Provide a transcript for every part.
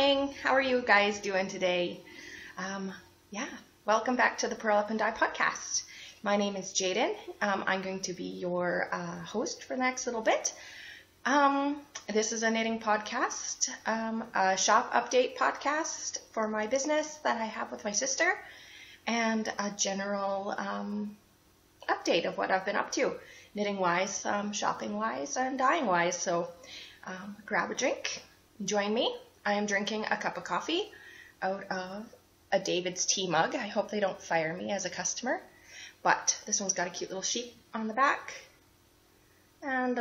morning. How are you guys doing today? Welcome back to the Purl Up and Die podcast. My name is Jaden. I'm going to be your host for the next little bit. This is a knitting podcast, a shop update podcast for my business that I have with my sister, and a general update of what I've been up to, knitting-wise, shopping-wise, and dyeing-wise. So grab a drink, join me. I am drinking a cup of coffee out of a David's tea mug. I hope they don't fire me as a customer, but this one's got a cute little sheep on the back and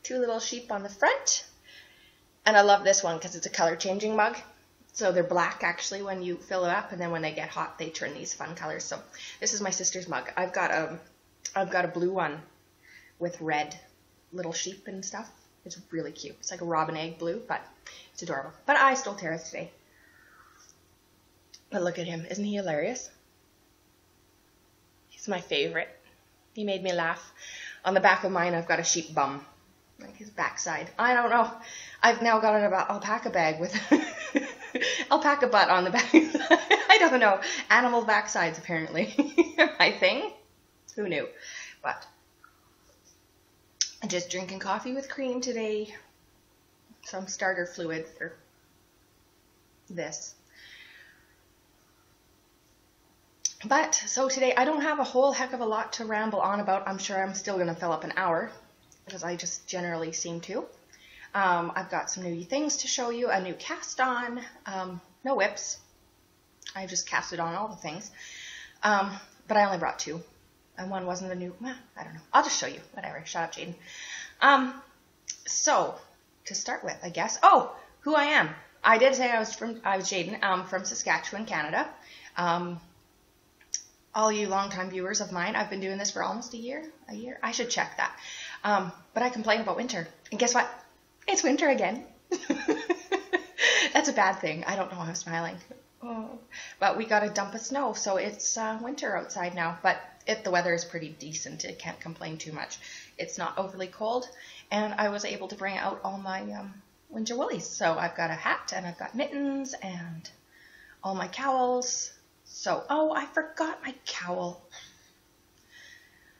two little sheep on the front. And I love this one because it's a color changing mug. So they're black actually when you fill it up, and then when they get hot they turn these fun colors. So this is my sister's mug. I've got a blue one with red little sheep and stuff. It's really cute. It's like a robin egg blue, but it's adorable. But I stole Tara's today. But look at him. Isn't he hilarious? He's my favorite. He made me laugh. On the back of mine, I've got a sheep bum, like his backside. I don't know. I've now got an alpaca bag with alpaca butt on the back. I don't know. Animal backsides, apparently. My thing. Who knew? But I'm just drinking coffee with cream today. Some starter fluid for this. But, so today I don't have a whole heck of a lot to ramble on about. I'm sure I'm still going to fill up an hour, because I just generally seem to. I've got some new things to show you, a new cast on, no whips. I just casted on all the things. But I only brought two, and one wasn't a new, I don't know. I'll just show you, whatever. Shut up, Jaden. So, to start with, I guess, who I am. I did say I was Jaden, from Saskatchewan, Canada. All you longtime viewers of mine, I've been doing this for almost a year. I should check that. But I complain about winter. And guess what? It's winter again. That's a bad thing. I don't know why I'm smiling. Oh. But we got a dump of snow, so it's winter outside now. But the weather is pretty decent. I can't complain too much. It's not overly cold. And I was able to bring out all my winter woolies. So I've got a hat, and I've got mittens, and all my cowls. So, I forgot my cowl.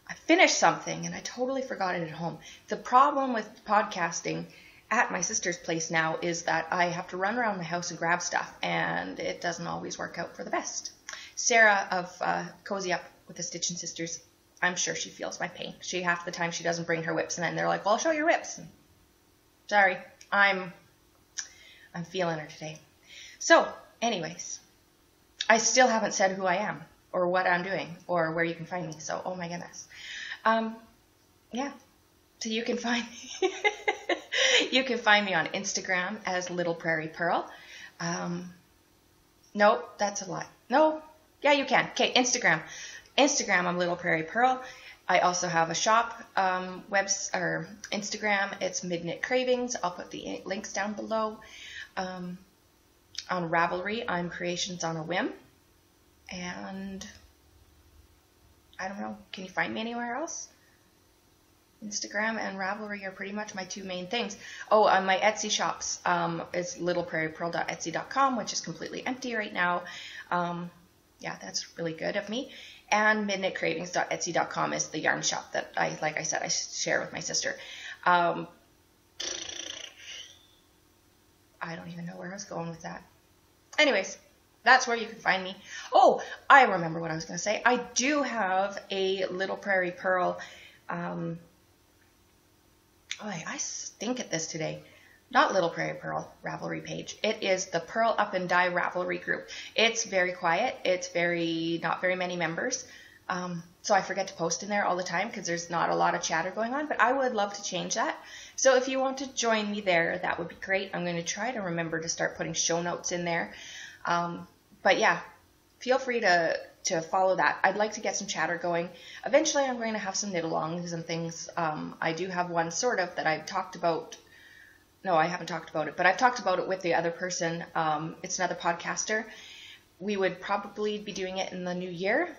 I finished something and I totally forgot it at home. The problem with podcasting at my sister's place now is that I have to run around the house and grab stuff, and it doesn't always work out for the best. Sarah of Cozy Up with the Stitchin' Sisters, I'm sure she feels my pain. Half the time she doesn't bring her whips, and then they're like, well, I'll show your whips. And, sorry, I'm feeling her today. So, anyways. I still haven't said who I am, or what I'm doing, or where you can find me. So, oh my goodness. So you can find me. You can find me on Instagram as Little Prairie Purl. Nope, that's a lie. No, yeah, you can. Okay, Instagram. I'm Little Prairie Purl. I also have a shop, Instagram. It's Midnight Cravings. I'll put the links down below. On Ravelry, I'm creationsonawhim, and I don't know, can you find me anywhere else? Instagram and Ravelry are pretty much my two main things. On my Etsy shops, is littleprairiepearl.etsy.com, which is completely empty right now. That's really good of me. And midnightcravings.etsy.com is the yarn shop that like I said, I share with my sister. I don't even know where I was going with that. Anyways, that's where you can find me. I remember what I was going to say. I do have a Little Prairie Purl, I stink at this today. Not Little Prairie Purl Ravelry page. It is the Purl Up and Die Ravelry group. It's very quiet. It's not very many members. So I forget to post in there all the time because there's not a lot of chatter going on, but I would love to change that. So if you want to join me there, that would be great. I'm going to try to remember to start putting show notes in there. But yeah, feel free to follow that. I'd like to get some chatter going. Eventually I'm going to have some knit-alongs and things. I do have one sort of that I've talked about. No, I haven't talked about it, but I've talked about it with the other person. It's another podcaster. We would probably be doing it in the new year.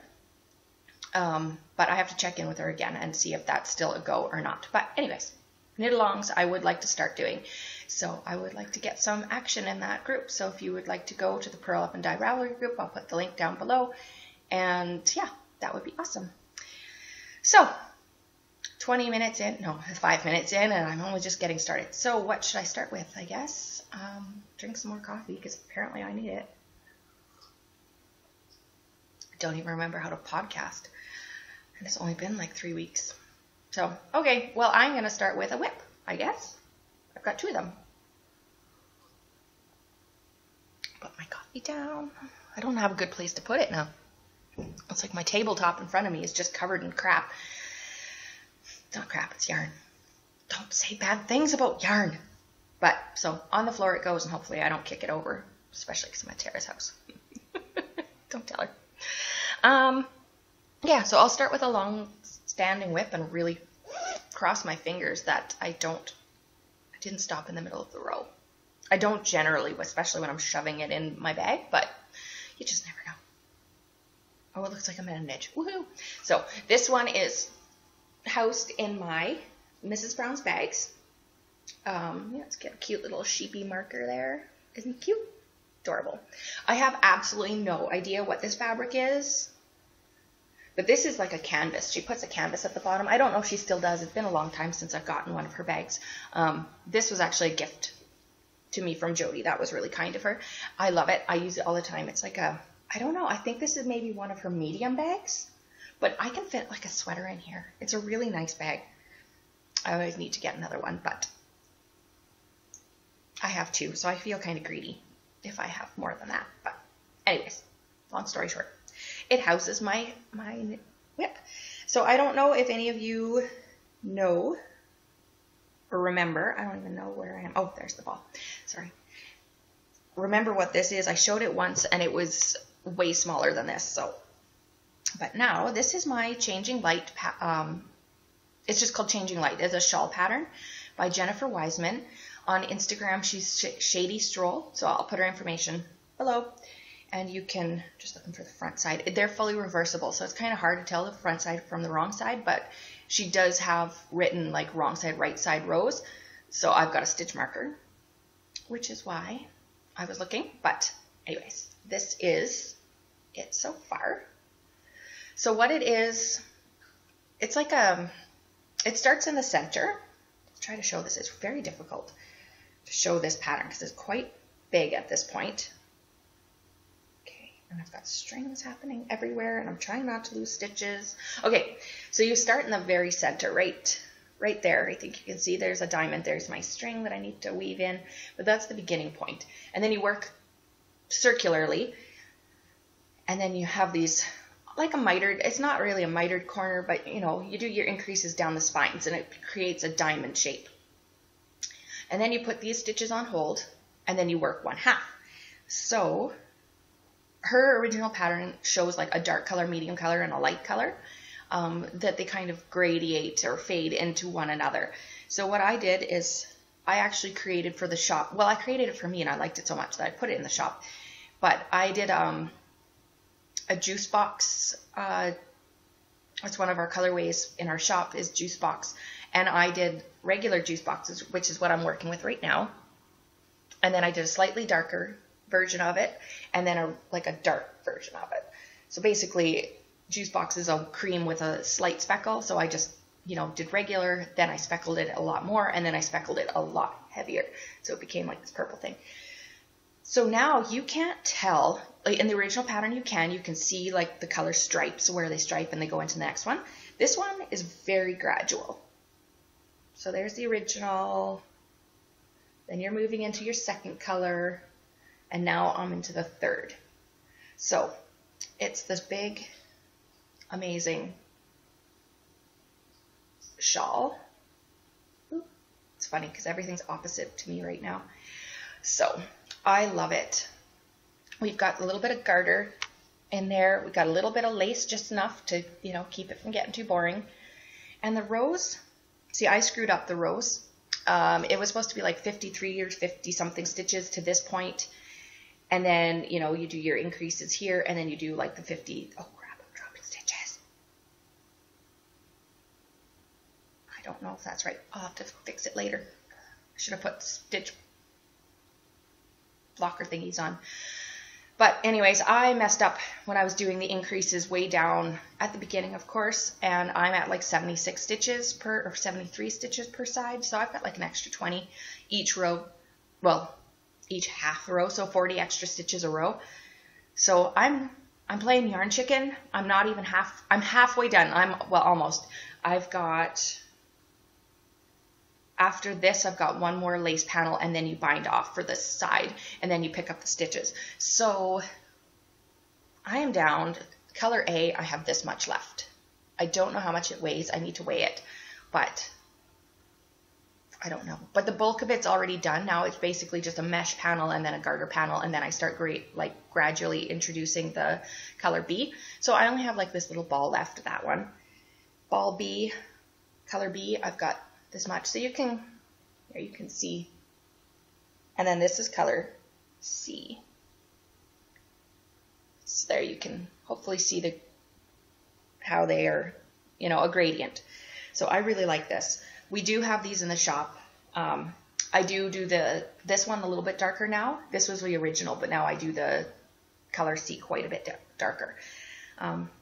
But I have to check in with her again and see if that's still a go or not. But anyways, knit-alongs I would like to start doing. So I would like to get some action in that group. So if you would like to go to the Purl Up and Die Ravelry group, I'll put the link down below. And yeah, that would be awesome. So 20 minutes in, no, 5 minutes in, and I'm only just getting started. So what should I start with, I guess? Drink some more coffee, because apparently I need it. I don't even remember how to podcast. And it's only been like 3 weeks. So, okay, well, I'm going to start with a whip, I guess. I've got 2 of them. Put my coffee down. I don't have a good place to put it now. It's like my tabletop in front of me is just covered in crap. It's not crap, it's yarn. Don't say bad things about yarn. But, so, on the floor it goes, and hopefully I don't kick it over, especially because I'm at Tara's house. Don't tell her. Yeah, so I'll start with a long standing whip and really cross my fingers that I didn't stop in the middle of the row. I don't generally, especially when I'm shoving it in my bag, but you just never know. Oh, it looks like I'm at a niche. Woohoo! So this one is housed in my Mrs. Brown's bags. Yeah, let's get a cute little sheepy marker there. Isn't it cute? Adorable. I have absolutely no idea what this fabric is. But this is like a canvas. She puts a canvas at the bottom. I don't know if she still does. It's been a long time since I've gotten one of her bags. This was actually a gift to me from Jody. That was really kind of her. I love it. I use it all the time. It's like a, I don't know. I think this is maybe one of her medium bags. But I can fit like a sweater in here. It's a really nice bag. I always need to get another one, but I have 2. So I feel kind of greedy if I have more than that. But anyways, long story short. It houses my whip. So I don't know if any of you know or remember. I don't even know where I am. Oh, there's the ball. Sorry. Remember what this is. I showed it once and it was way smaller than this. So, but now this is my Changing Light. It's just called Changing Light. It's a shawl pattern by Jennifer Wiseman. On Instagram, she's Shady Stroll. So I'll put her information below. And you can, just looking for the front side, they're fully reversible, so it's kind of hard to tell the front side from the wrong side, but she does have written like wrong side, right side rows, so I've got a stitch marker, which is why I was looking, but anyways, this is it so far. So what it is, it's like it starts in the center. I'll try to show this. It's very difficult to show this pattern because it's quite big at this point. And I've got strings happening everywhere, and I'm trying not to lose stitches. Okay, so you start in the very center, right there. I think you can see there's a diamond. There's my string that I need to weave in, but that's the beginning point. And then you work circularly, and then you have these, like a mitered, it's not really a mitered corner, but you know, you do your increases down the spines, and it creates a diamond shape. And then you put these stitches on hold, and then you work 1/2. So her original pattern shows like a dark color, medium color, and a light color that they kind of gradiate or fade into one another. So what I did is I actually created for the shop. Well, I created it for me, and I liked it so much that I put it in the shop. But I did a juice box. It's one of our colorways in our shop is juice box. And I did regular juice boxes, which is what I'm working with right now. And then I did a slightly darker version of it, and then like a dark version of it. So basically, juice box is a cream with a slight speckle. So I just, you know, did regular, then I speckled it a lot more, and then I speckled it a lot heavier. So it became like this purple thing. So now you can't tell, like in the original pattern you can see like the color stripes where they stripe and they go into the next one. This one is very gradual. So there's the original, then you're moving into your second color, and now I'm into the third. So it's this big, amazing shawl. Ooh, it's funny because everything's opposite to me right now. So I love it. We've got a little bit of garter in there. We've got a little bit of lace, just enough to, you know, keep it from getting too boring. And the rows, see, I screwed up the rows. It was supposed to be like 53 or 50 something stitches to this point. And then, you know, you do your increases here, and then you do like the 50. Oh crap, I'm dropping stitches. I don't know if that's right. I'll have to fix it later. I should have put stitch blocker thingies on. But anyways, I messed up when I was doing the increases way down at the beginning, of course, and I'm at like 76 stitches per, or 73 stitches per side, so I've got like an extra 20 each row, well, each half row, so 40 extra stitches a row. So I'm playing yarn chicken. I'm not even I'm halfway done. Well, almost. I've got, after this, I've got one more lace panel, and then you bind off for this side, and then you pick up the stitches. So I am down. Color A, I have this much left. I don't know how much it weighs. I need to weigh it, but I don't know. But the bulk of it's already done. Now it's basically just a mesh panel and then a garter panel, and then I start gradually introducing the color B. So I only have like this little ball left, that one. Ball B, color B, I've got this much. So you can see. And then this is color C. So there you can hopefully see how they are, a gradient. So I really like this. We do have these in the shop. I do this one a little bit darker now. This was the original, but now I do the color C quite a bit darker.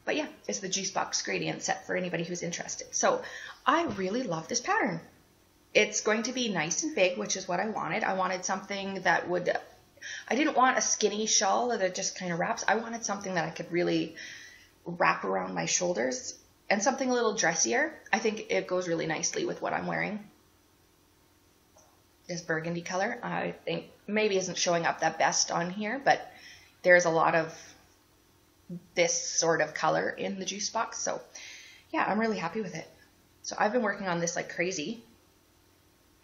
But yeah, it's the Juice Box gradient set for anybody who's interested. So I really love this pattern. It's going to be nice and big, which is what I wanted. I wanted something that I didn't want a skinny shawl that just kind of wraps. I wanted something that I could really wrap around my shoulders, and something a little dressier. I think it goes really nicely with what I'm wearing. This burgundy color, I think maybe isn't showing up that best on here, but there's a lot of this sort of color in the Juice Box. So yeah, I'm really happy with it. So I've been working on this like crazy.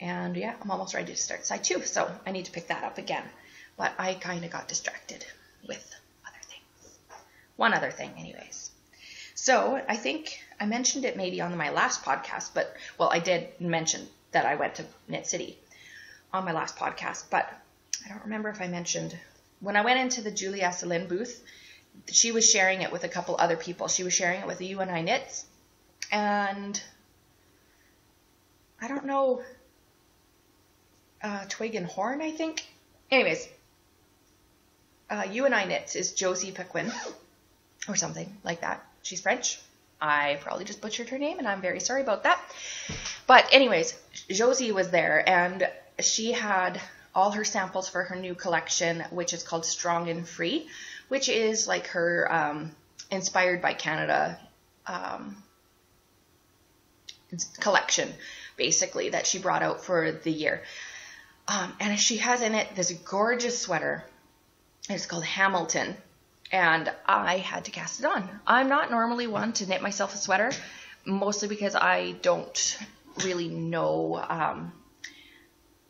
And yeah, I'm almost ready to start side 2. So I need to pick that up again. But I kind of got distracted with other things. One other thing anyways. So I think I mentioned it maybe on my last podcast, but, well, I did mention that I went to Knit City on my last podcast, but I don't remember if I mentioned, when I went into the Julia Celine booth, she was sharing it with a couple other people. She was sharing it with the You and I Knits, and I don't know, Twig and Horn, I think. Anyways, You and I Knits is Josie Pequin, or something like that. She's French. I probably just butchered her name, and I'm very sorry about that. But anyways, Josie was there, and she had all her samples for her new collection, which is called Strong and Free, which is like her Inspired by Canada collection, basically, that she brought out for the year. And she has in it this gorgeous sweater. It's called Hamilton. And I had to cast it on. I'm not normally one to knit myself a sweater, mostly because I don't really know.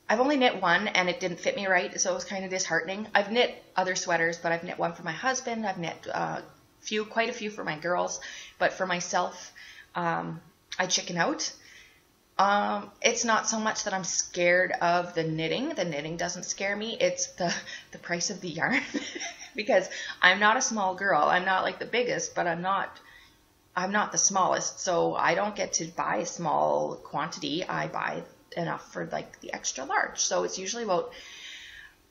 I've only knit one, and it didn't fit me right, so it was kind of disheartening. I've knit other sweaters, but I've knit one for my husband. I've knit quite a few for my girls, but for myself, I chicken out. It's not so much that I'm scared of the knitting. The knitting doesn't scare me. It's the price of the yarn. Because I'm not a small girl. I'm not like the biggest, but I'm not the smallest. So I don't get to buy a small quantity. I buy enough for like the extra large. So it's usually about,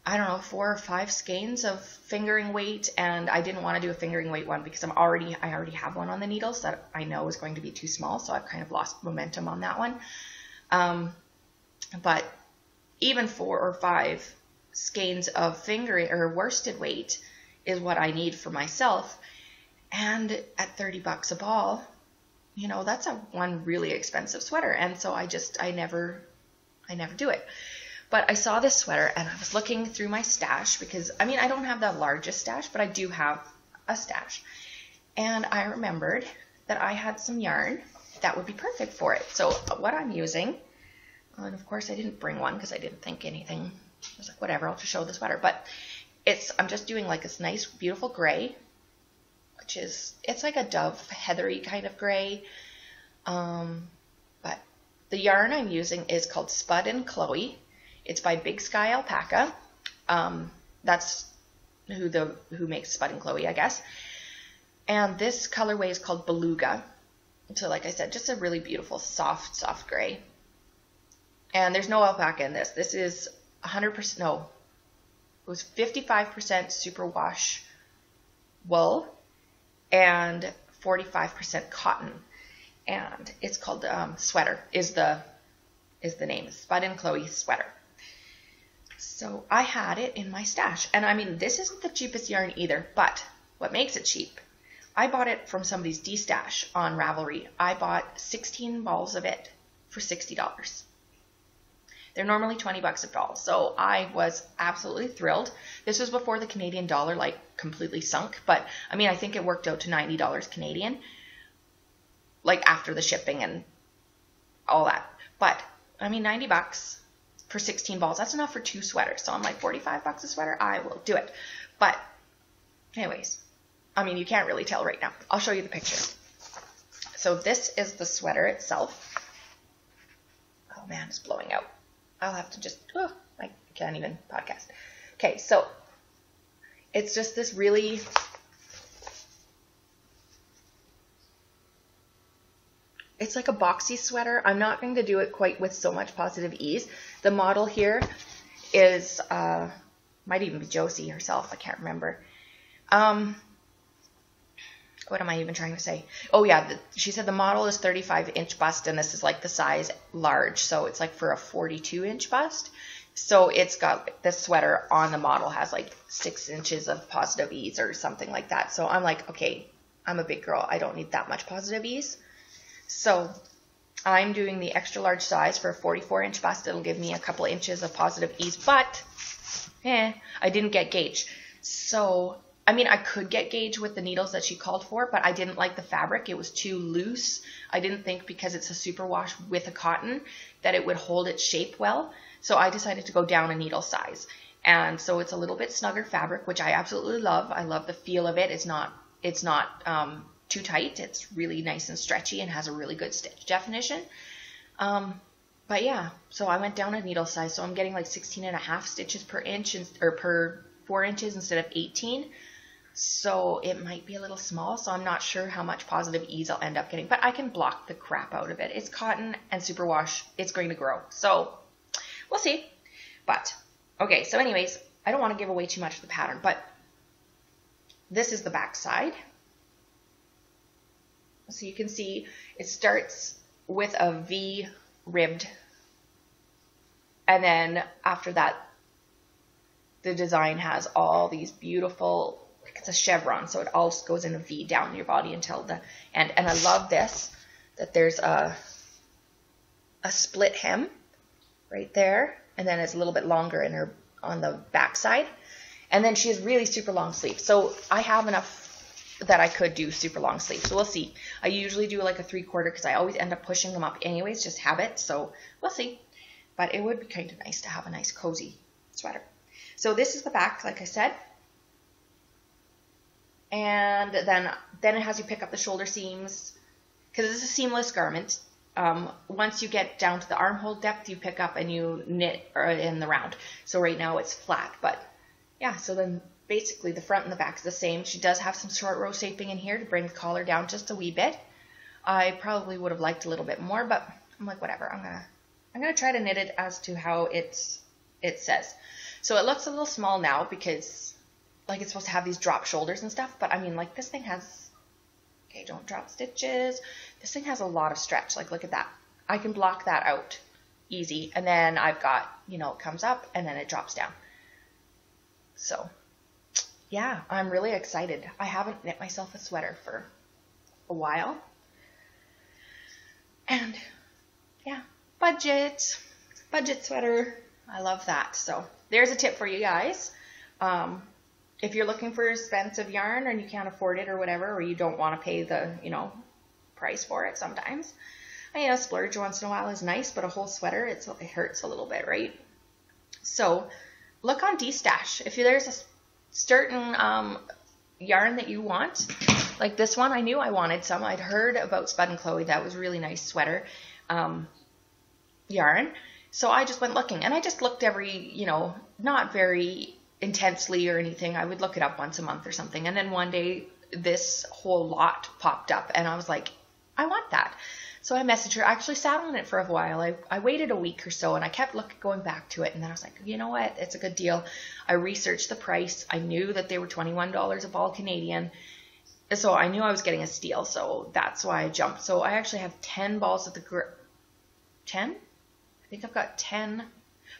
I don't know, 4 or 5 skeins of fingering weight. And I didn't want to do a fingering weight one because I already have one on the needles that I know is going to be too small. So I've kind of lost momentum on that one. But even 4 or 5 skeins of fingering or worsted weight is what I need for myself. And at $30 a ball, that's one really expensive sweater. And so I never do it. But I saw this sweater, and I was looking through my stash because, I don't have the largest stash, but I do have a stash. And I remembered that I had some yarn that would be perfect for it. So what I'm using, and of course I didn't bring one because I didn't think anything. I was like, whatever, I'll just show the sweater. But I'm just doing like this nice, beautiful gray, which is, it's like a dove, heathery kind of gray. But the yarn I'm using is called Spud and Chloe. It's by Big Sky Alpaca. That's who makes Spud and Chloe, I guess. And this colorway is called Beluga. So like I said, just a really beautiful, soft gray. And there's no alpaca in this. This is 100%, no, was 55% superwash wool and 45% cotton. And it's called Sweater is the name. Spud and Chloe Sweater. So I had it in my stash. And I mean, this isn't the cheapest yarn either, but what makes it cheap? I bought it from somebody's D-stash on Ravelry. I bought 16 balls of it for $60. They're normally 20 bucks a ball. So I was absolutely thrilled. This was before the Canadian dollar like completely sunk, but I mean, I think it worked out to $90 Canadian, like after the shipping and all that. But I mean, 90 bucks for 16 balls, that's enough for 2 sweaters. So I'm like, 45 bucks a sweater, I will do it. But anyways, I mean, you can't really tell right now. I'll show you the picture. So this is the sweater itself. Oh man, it's blowing out. I'll have to just, I can't even podcast. Okay, so it's just this really, it's like a boxy sweater. I'm not going to do it quite with so much positive ease. The model here is, might even be Josie herself. I can't remember. What am I even trying to say? Oh yeah, she said the model is 35-inch bust, and this is like the size large. So it's like for a 42-inch bust. So it's got, this sweater on the model has like 6 inches of positive ease or something like that. So I'm like, okay, I'm a big girl. I don't need that much positive ease. So I'm doing the extra large size for a 44-inch bust. It'll give me a couple inches of positive ease, but I didn't get gauge. So I mean, I could get gauge with the needles that she called for, but I didn't like the fabric. It was too loose. I didn't think because it's a superwash with a cotton that it would hold its shape well. So I decided to go down a needle size. And so it's a little bit snugger fabric, which I absolutely love. I love the feel of it. It's not too tight. It's really nice and stretchy and has a really good stitch definition. But yeah, so I went down a needle size. So I'm getting like 16.5 stitches per inch or per 4 inches instead of 18. So it might be a little small, so I'm not sure how much positive ease I'll end up getting, but I can block the crap out of it. It's cotton and superwash. It's going to grow. So we'll see. But okay, so anyways, I don't want to give away too much of the pattern, but this is the back side. So you can see it starts with a V ribbed, and then after that, the design has all these beautiful, it's a chevron, so it all just goes in a V down your body until the end. And I love this, that there's a split hem right there, and then it's a little bit longer in her on the back side. And then she has really super long sleeves. So I have enough that I could do super long sleeves. So we'll see. I usually do like a 3/4 because I always end up pushing them up anyways, just habit. So we'll see. But it would be kind of nice to have a nice cozy sweater. So this is the back, like I said. And then it has you pick up the shoulder seams, because it's a seamless garment. Once you get down to the armhole depth, you pick up and you knit in the round. So right now it's flat, but yeah, so then basically the front and the back is the same. She does have some short row shaping in here to bring the collar down just a wee bit. I probably would have liked a little bit more, but I'm like, whatever. I'm gonna try to knit it as to how it says. So it looks a little small now because like it's supposed to have these drop shoulders and stuff, but I mean, like this thing has, okay, don't drop stitches. This thing has a lot of stretch. Like, look at that. I can block that out easy. And then I've got, you know, it comes up and then it drops down. So yeah, I'm really excited. I haven't knit myself a sweater for a while. And yeah, budget sweater. I love that. So there's a tip for you guys. If you're looking for expensive yarn and you can't afford it or whatever, or you don't want to pay the, you know, price for it sometimes, I mean, a splurge once in a while is nice, but a whole sweater, it hurts a little bit, right? So look on D-stash. If there's a certain yarn that you want, like this one, I knew I wanted some. I'd heard about Spud and Chloe. That was a really nice sweater yarn. So I just went looking, and I just looked every, you know, not very intensely or anything. I would look it up once a month or something. And then one day this whole lot popped up and I was like, I want that. So I messaged her. I actually sat on it for a while. I waited a week or so, and I kept going back to it. And then I was like, you know what? It's a good deal. I researched the price. I knew that they were $21 a ball Canadian. So I knew I was getting a steal. So that's why I jumped. So I actually have 10 balls of the 10? I think I've got 10.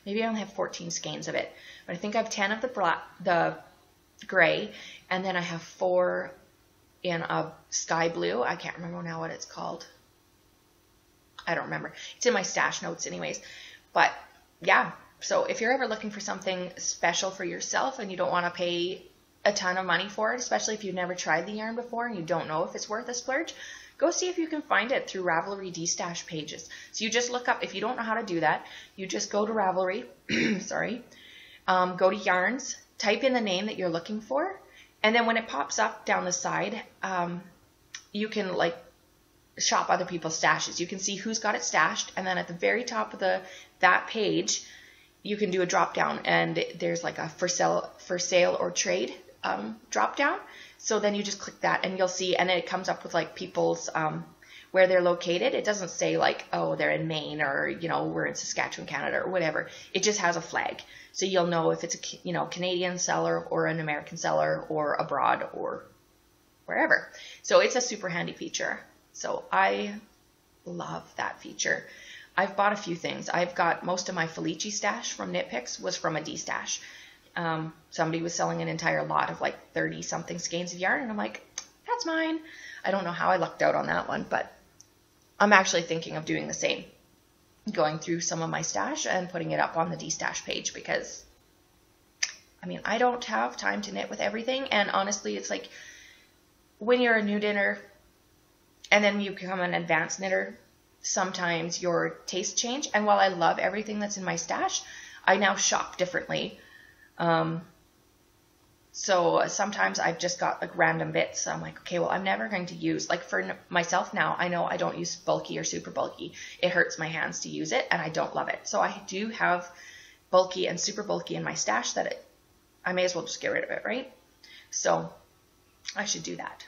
Maybe I only have 14 skeins of it. But I think I have 10 of the gray. And then I have 4 in a sky blue. I can't remember now what it's called. I don't remember. It's in my stash notes anyways. But yeah, so if you're ever looking for something special for yourself and you don't want to pay a ton of money for it, especially if you've never tried the yarn before and you don't know if it's worth a splurge, go see if you can find it through Ravelry D-stash pages. So you just look up, if you don't know how to do that, you just go to Ravelry, sorry, go to yarns, type in the name that you're looking for, and then when it pops up down the side, you can like shop other people's stashes. You can see who's got it stashed, and then at the very top of that page, you can do a drop down, and there's like a for sale or trade drop down. So then you just click that, and you'll see, and it comes up with like people's where they're located. It doesn't say like, oh, they're in Maine, or we're in Saskatchewan, Canada, or whatever. It just has a flag, so you'll know if it's a Canadian seller or an American seller or abroad or wherever. So it's a super handy feature. So I love that feature. I've bought a few things. I've got most of my Felici stash from Knit Picks was from a D-stash. Somebody was selling an entire lot of like 30 something skeins of yarn, and I'm like, that's mine. I don't know how I lucked out on that one, but I'm actually thinking of doing the same, going through some of my stash and putting it up on the D-stash page, because I mean, I don't have time to knit with everything, and honestly, it's like when you're a new knitter and then you become an advanced knitter, sometimes your tastes change. And while I love everything that's in my stash, I now shop differently. So sometimes I've just got like random bits. So I'm like, okay, well, I'm never going to use, like for myself now, I know I don't use bulky or super bulky. It hurts my hands to use it, and I don't love it. So I do have bulky and super bulky in my stash that I may as well just get rid of it, right? So I should do that.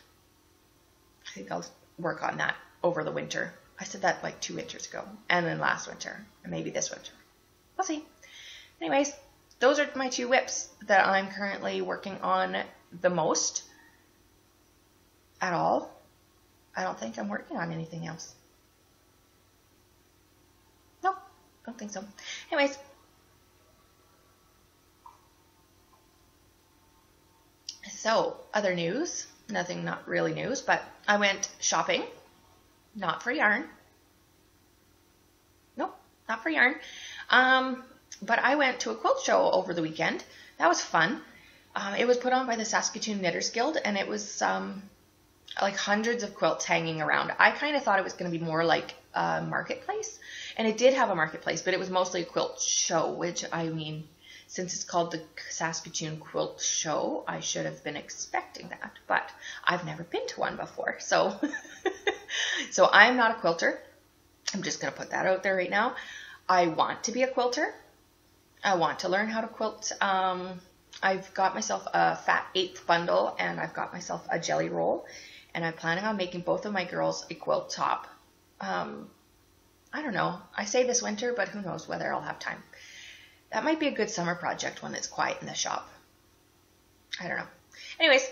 I think I'll work on that over the winter. I said that like 2 winters ago, and then last winter, and maybe this winter. We'll see. Anyways, those are my 2 whips that I'm currently working on the most at all. I don't think I'm working on anything else. Nope, don't think so. Anyways, so other news, nothing, not really news, but I went shopping, not for yarn. Nope, not for yarn. But I went to a quilt show over the weekend. That was fun. It was put on by the Saskatoon Knitters Guild, and it was like hundreds of quilts hanging around. I kind of thought it was going to be more like a marketplace, and it did have a marketplace, but it was mostly a quilt show, which, I mean, since it's called the Saskatoon Quilt Show, I should have been expecting that, but I've never been to one before, so so I'm not a quilter. I'm just going to put that out there right now. I want to be a quilter. I want to learn how to quilt. I've got myself a fat 8th bundle, and I've got myself a jelly roll, and I'm planning on making both of my girls a quilt top. I don't know. I say this winter, but who knows whether I'll have time. That might be a good summer project when it's quiet in the shop. I don't know. Anyways,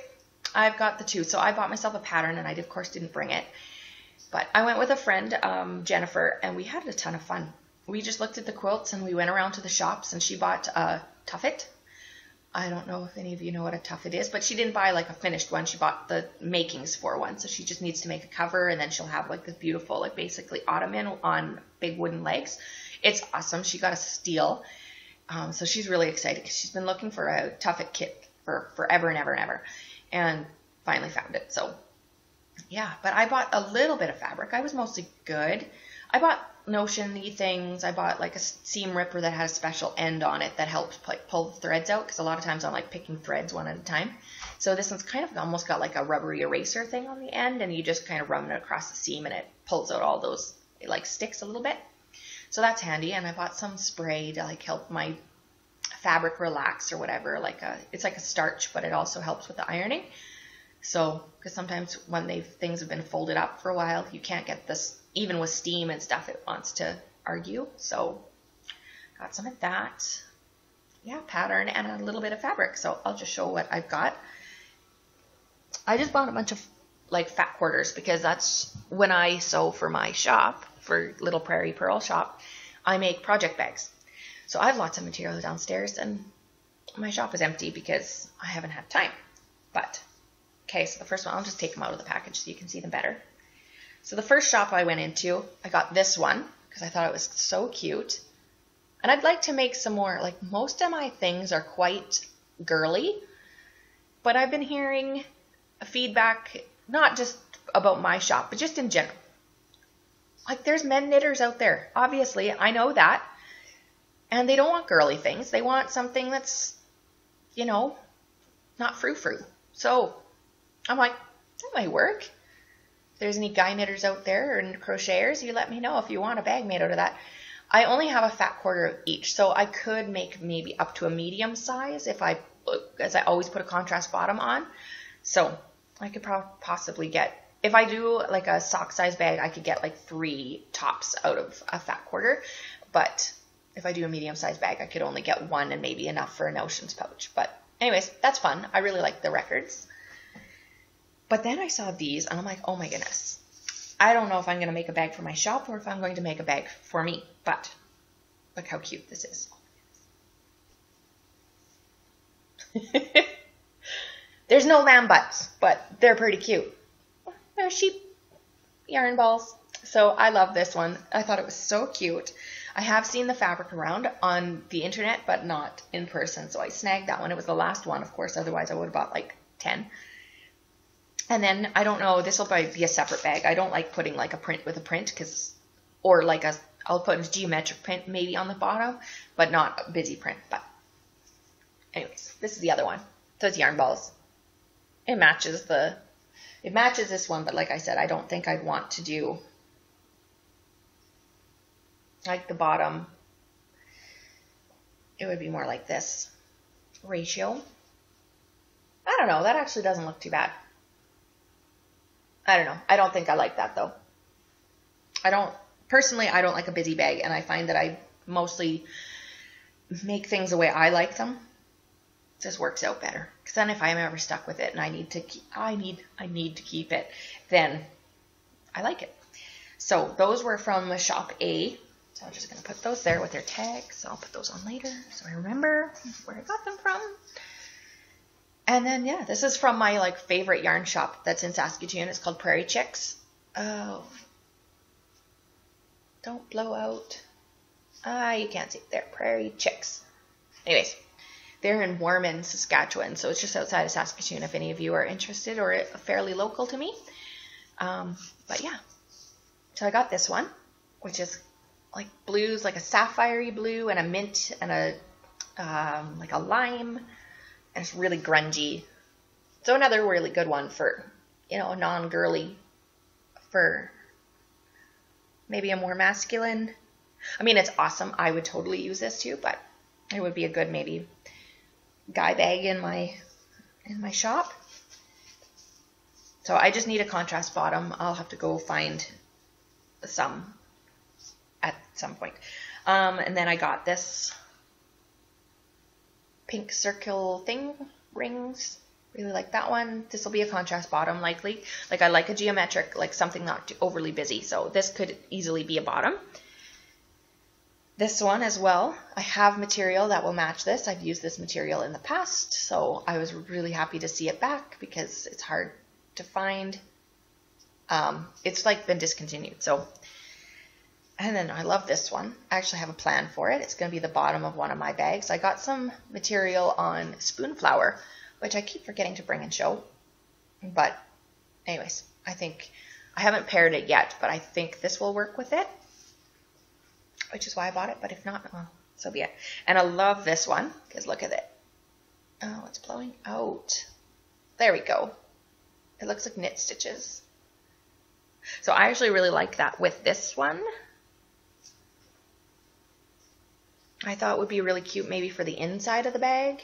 I've got the 2. So I bought myself a pattern, and I, of course, didn't bring it. But I went with a friend, Jennifer, and we had a ton of fun. We just looked at the quilts, and we went around to the shops, and she bought a tuffet. I don't know if any of you know what a tuffet is, but she didn't buy like a finished one. She bought the makings for one. So she just needs to make a cover, and then she'll have like this beautiful, like basically ottoman on big wooden legs. It's awesome. She got a steal. So she's really excited because she's been looking for a tuffet kit for forever and ever and ever, and finally found it. So yeah, but I bought a little bit of fabric. I was mostly good. I bought notion-y things. I bought like a seam ripper that had a special end on it that helped like pull the threads out, because a lot of times I'm like picking threads one at a time. So this one's kind of almost got like a rubbery eraser thing on the end, and you just kind of run it across the seam, and it pulls out all those, it like sticks a little bit. So that's handy. And I bought some spray to like help my fabric relax or whatever. Like it's like a starch, but it also helps with the ironing. So, because sometimes when things have been folded up for a while, you can't get this, even with steam and stuff, it wants to argue. So, got some of that. Yeah, pattern and a little bit of fabric. So, I'll just show what I've got. I just bought a bunch of like fat quarters because that's when I sew for my shop, for Little Prairie Purl shop, I make project bags. So I have lots of material downstairs and my shop is empty because I haven't had time. But, okay, so the first one, I'll just take them out of the package so you can see them better. So the first shop I went into, I got this one because I thought it was so cute. And I'd like to make some more, like most of my things are quite girly, but I've been hearing feedback, not just about my shop, but just in general. Like there's men knitters out there, obviously, I know that. And they don't want girly things. They want something that's, you know, not frou-frou. So I'm like, that might work. If there's any guy knitters out there and crocheters, you let me know if you want a bag made out of that. I only have a fat quarter of each, so I could make maybe up to a medium size if as I always put a contrast bottom on. So I could possibly get, if I do like a sock size bag, I could get like 3 tops out of a fat quarter. But if I do a medium size bag, I could only get 1 and maybe enough for an Oceans pouch. But anyways, that's fun. I really like the records. But then I saw these and I'm like, oh my goodness. I don't know if I'm going to make a bag for my shop or if I'm going to make a bag for me. But look how cute this is. There's no lamb butts, but they're pretty cute. They're sheep yarn balls. So I love this one. I thought it was so cute. I have seen the fabric around on the internet, but not in person. So I snagged that one. It was the last one, of course. Otherwise, I would have bought like 10. And then, I don't know, this will probably be a separate bag. I don't like putting like a print with a print, or like I'll put a geometric print maybe on the bottom, but not a busy print. But anyways, this is the other one. So it's yarn balls. It matches this one, but like I said, I don't think I'd want to do like the bottom. It would be more like this ratio. I don't know. That actually doesn't look too bad. I don't know. I don't think I like that though. Personally, I don't like a busy bag, and I find that I mostly make things the way I like them. It just works out better. Because then if I'm ever stuck with it and I need to keep it, then I like it. So those were from shop A. So I'm just going to put those there with their tags. I'll put those on later so I remember where I got them from. And then, yeah, this is from my like favorite yarn shop that's in Saskatoon. It's called Prairie Chicks. Oh, don't blow out. You can't see. There, Prairie Chicks. Anyways, they're in Warman, Saskatchewan. So it's just outside of Saskatoon if any of you are interested or fairly local to me. But yeah, so I got this one, which is like blues, like a sapphire blue and a mint and a like a lime. And it's really grungy. So another really good one for, you know, a non-girly, for maybe a more masculine. I mean, it's awesome. I would totally use this too, but it would be a good maybe guy bag in my shop. So I just need a contrast bottom. I'll have to go find some at some point. And then I got this pink circle thing, rings. Really like that one. This will be a contrast bottom likely. Like I like a geometric, like something not too overly busy. So this could easily be a bottom. This one as well. I have material that will match this. I've used this material in the past, so I was really happy to see it back because it's hard to find. It's like been discontinued. So, and then I love this one. I actually have a plan for it. It's going to be the bottom of one of my bags. I got some material on Spoonflower, which I keep forgetting to bring and show. But anyways, I think I haven't paired it yet, but I think this will work with it, which is why I bought it. But if not, well, so be it. And I love this one because look at it. Oh, it's blowing out. There we go. It looks like knit stitches. So I actually really like that with this one. I thought it would be really cute maybe for the inside of the bag.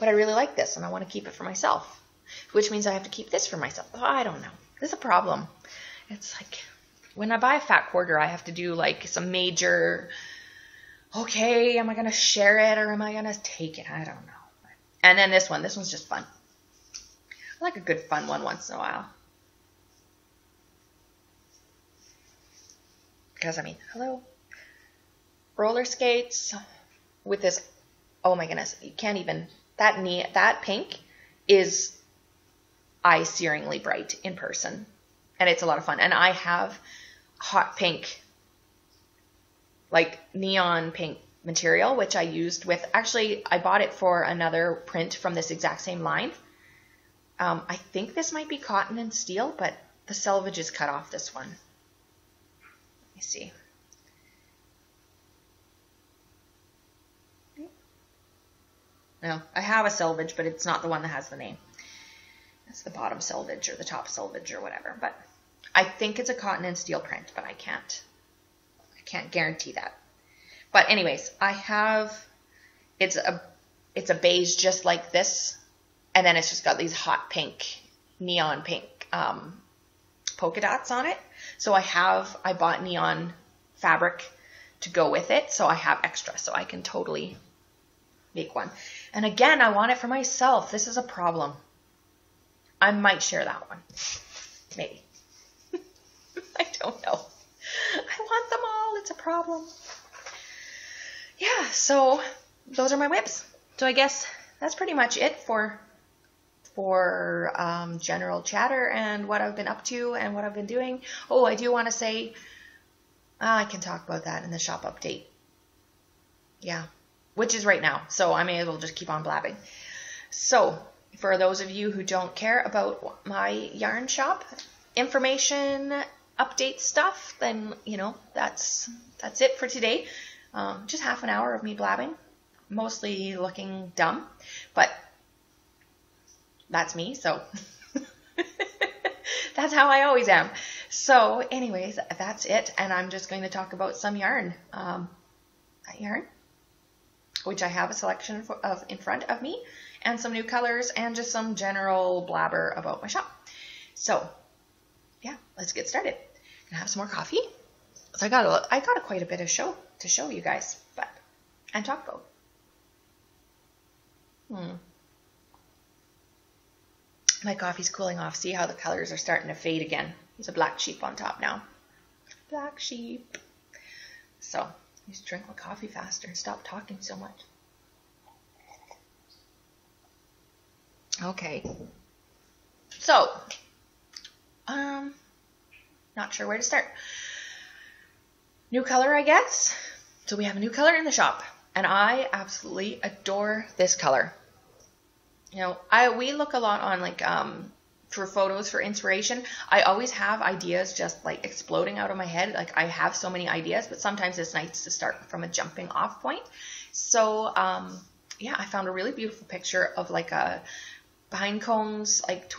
but I really like this and I want to keep it for myself, which means I have to keep this for myself. Oh, I don't know. This is a problem. It's like when I buy a fat quarter, I have to do like some major, okay, am I going to share it or am I going to take it? I don't know. And then this one's just fun. I like a good fun one once in a while. Because, I mean, hello. Roller skates with this, oh my goodness, you can't even, that pink is eye-searingly bright in person. And it's a lot of fun. And I have hot pink, like neon pink material, which I used with, actually, I bought it for another print from this exact same line. I think this might be cotton and steel, but the selvage is cut off this one. Let me see. No, I have a selvage, but it's not the one that has the name. It's the bottom selvage or the top selvage or whatever. But I think it's a cotton and steel print, but I can't guarantee that. But anyways, I have, it's a beige just like this, and then it's just got these hot pink, neon pink polka dots on it. So I bought neon fabric to go with it, so I have extra, so I can totally make one. And again, I want it for myself. This is a problem. I might share that one. Maybe. I don't know. I want them all. It's a problem. Yeah, so those are my whips. So I guess that's pretty much it for general chatter and what I've been up to and what I've been doing. Oh, I do want to say, I can talk about that in the shop update. Yeah, which is right now. So I may as well just keep on blabbing. So for those of you who don't care about my yarn shop information, update stuff, then, you know, that's it for today. Just half an hour of me blabbing, mostly looking dumb, but that's me, so that's how I always am. So anyways, that's it, and I'm just going to talk about some yarn. That yarn, which I have a selection of in front of me, and some new colors, and just some general blabber about my shop. So yeah, let's get started. Gonna have some more coffee. So I got quite a bit of show to show you guys, and talk about. My coffee's cooling off. See how the colors are starting to fade again. There's a black sheep on top now. Black sheep. So I need to drink my coffee faster and stop talking so much. Okay. So, not sure where to start. New color, I guess. So we have a new color in the shop, and I absolutely adore this color. You know, we look a lot on like for photos for inspiration. I always have ideas just like exploding out of my head. Like I have so many ideas, but sometimes it's nice to start from a jumping off point. So yeah, I found a really beautiful picture of like a pine cones, like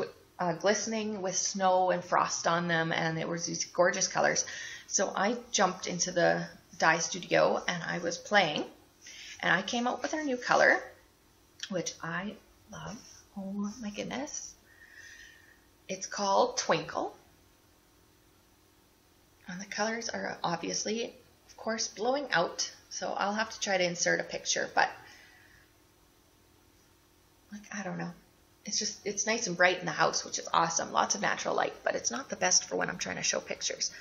glistening with snow and frost on them, and it was these gorgeous colors. So I jumped into the dye studio and I was playing, and I came up with our new color, which I love. Oh my goodness. It's called Twinkle. And the colors are obviously, of course, blowing out. So I'll have to try to insert a picture, but like, I don't know. It's nice and bright in the house, which is awesome. Lots of natural light, but it's not the best for when I'm trying to show pictures.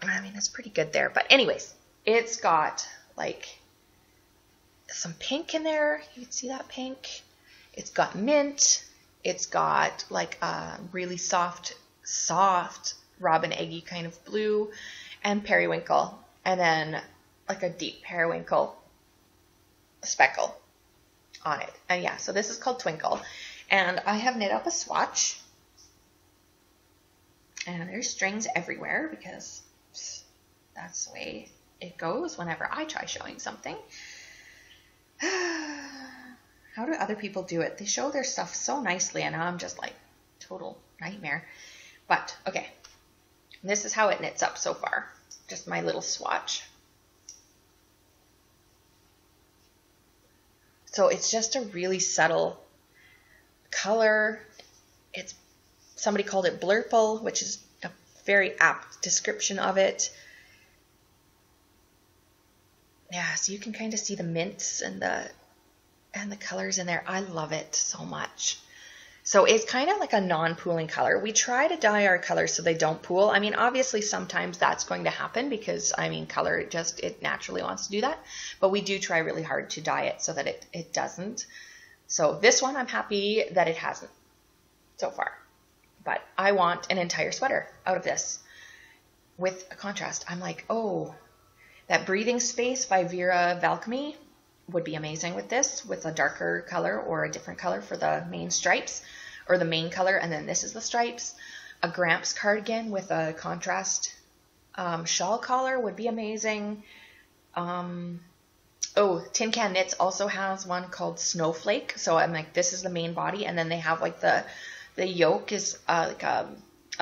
I mean, it's pretty good there. But anyways, it's got like some pink in there. You can see that pink. It's got mint. It's got like a really soft robin eggy kind of blue, and periwinkle, and then like a deep periwinkle speckle on it. And yeah, so this is called Twinkle, and I have knit up a swatch, and there's strings everywhere because that's the way it goes whenever I try showing something. How do other people do it? They show their stuff so nicely, and I'm just like total nightmare. But okay, this is how it knits up so far. Just my little swatch. So it's just a really subtle color. Somebody called it blurple, which is a very apt description of it. Yeah, so you can kind of see the mints and the colors in there. I love it so much. So it's kind of like a non-pooling color. We try to dye our colors so they don't pool. I mean, obviously sometimes that's going to happen because, I mean, color, it naturally wants to do that. But we do try really hard to dye it so that it doesn't. So this one, I'm happy that it hasn't so far. But I want an entire sweater out of this with a contrast. I'm like, oh, that Breathing Space by Vera Valkyme would be amazing with this, with a darker color or a different color for the main stripes, or the main color, and then this is the stripes. A Gramps cardigan with a contrast shawl collar would be amazing. Oh, Tin Can Knits also has one called Snowflake. So I'm like, this is the main body, and then they have like the yoke is like a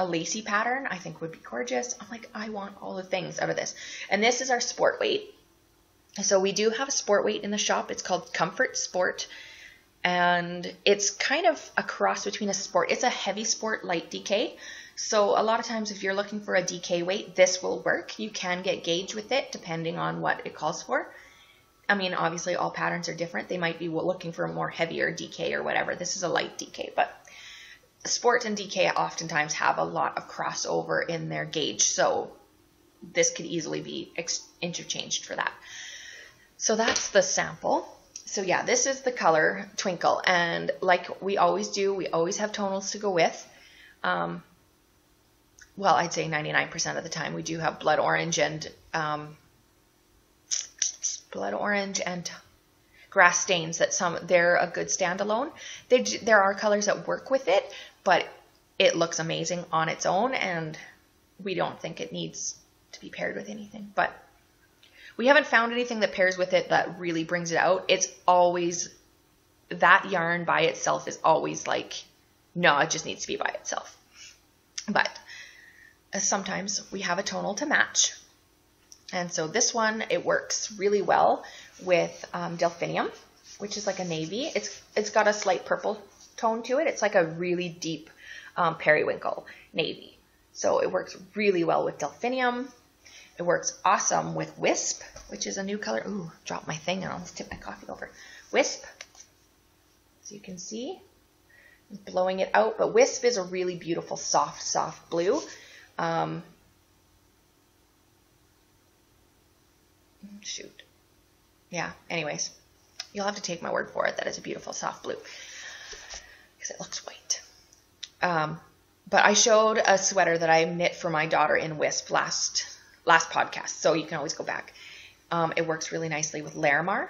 lacy pattern. I think would be gorgeous. I'm like, I want all the things out of this. And this is our sport weight. So we do have a sport weight in the shop. It's called Comfort Sport. And it's kind of a cross between a sport. It's a heavy sport, light DK. So a lot of times if you're looking for a DK weight, this will work. You can get gauge with it depending on what it calls for. I mean, obviously all patterns are different. They might be looking for a more heavier DK or whatever. This is a light DK, but sport and DK oftentimes have a lot of crossover in their gauge. So this could easily be interchanged for that. So that's the sample. So yeah, this is the color Twinkle. And like we always do, we always have tonals to go with. Well, I'd say 99% of the time we do have blood orange and grass stains. They're a good standalone. There are colors that work with it, but it looks amazing on its own, and we don't think it needs to be paired with anything. But we haven't found anything that pairs with it that really brings it out. It's always, that yarn by itself is always like, no, it just needs to be by itself. But sometimes we have a tonal to match. And so this one, it works really well with Delphinium, which is like a navy. It's got a slight purple tone to it. It's like a really deep periwinkle navy. So it works really well with Delphinium. It works awesome with Wisp, which is a new color. Ooh, dropped my thing and I almost tipped my coffee over. Wisp, so you can see, I'm blowing it out. But Wisp is a really beautiful, soft blue. Shoot. Yeah, anyways, you'll have to take my word for it that it's a beautiful, soft blue because it looks white. But I showed a sweater that I knit for my daughter in Wisp last podcast, so you can always go back. It works really nicely with Larimar,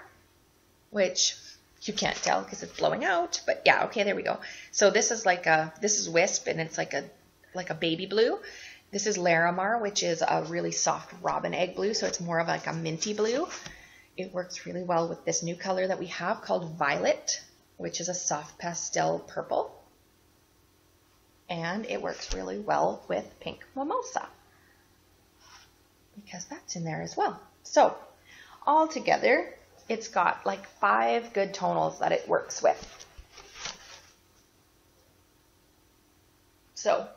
which you can't tell because it's blowing out, but yeah, okay, there we go. So this is Wisp, and it's like a baby blue. This is Larimar, which is a really soft robin egg blue, so it's more of like a minty blue. It works really well with this new color that we have called Violet, which is a soft pastel purple. And it works really well with Pink Mimosa, because that's in there as well. So all together, it's got like 5 good tonals that it works with. So